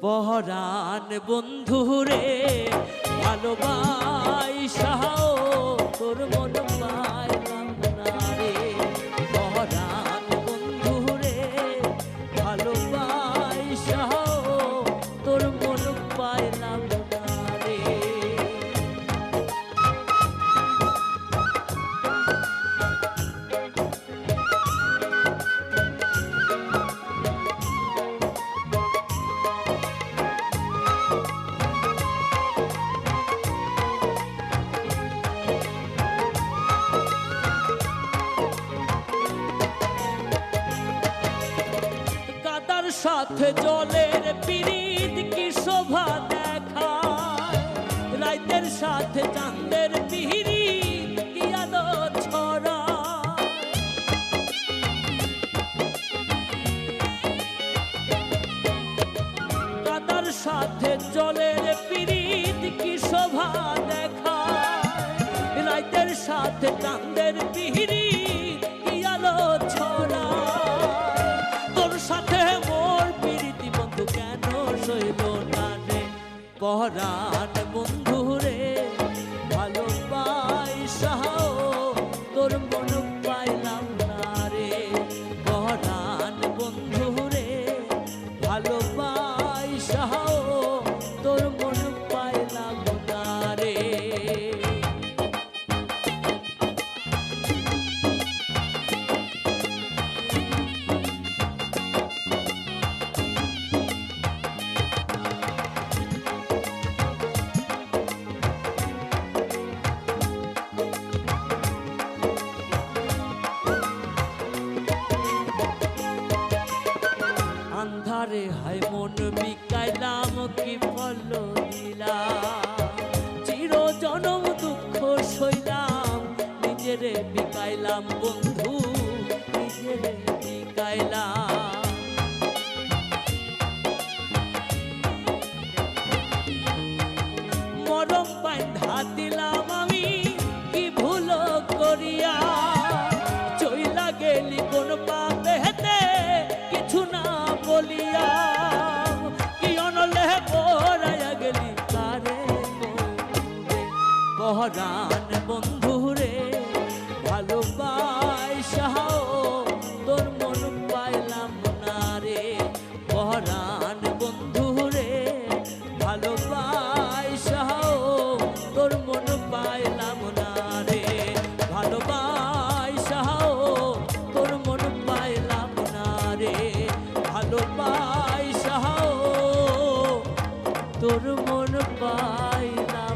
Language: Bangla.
পহরান বন্ধুরে ভালোবাসাও তোর মন পাইলাম না রে। পহরান বন্ধুরে ভালোবাসাও তোর মন পাইলাম না রে। সাথে জলের পিরিত কি শোভা দেখায়, রাইতের সাথে চাঁদের পিরিত কি আলো ছড়ায়। কাদার সাথে জলের পিরিত কি শোভা দেখায়, রাইতের সাথে চাঁদের পিরিত কি আলো ছড়ায়। তোর সাথে কেন সইল না রে। পহরান বন্ধুরে ভালোবাসাও তোর মন পাইলাম না রে। পহরান বন্ধুরে ভালোবাসাও তোর মন পাইলাম না রে। আন্ধারে হায় মন বিকাইলাম কি ফল দিলাম, চির জনম দুঃখ সইলাম নিজেরে বিকাইলাম বন্ধু নিজেরে বিকাইলাম। মরম বাঁধা দিলাম আমি কি ভুল করিয়া, চইলা গেলি কোন পাপে হেতে কিছু না বলিয়া। কি অনলে পড়াইয়া গেলি কারে পহরান বন্ধুরে ভালোবাসাও তোর মন পাইলাম না রে। পহরান বন্ধুরে ভালোবাসাও তোর মন পাইলাম না রে। ভালোবাসাও তোর মন পাইলাম না রে। ভালোবাসাও তোর মন পাইলাম।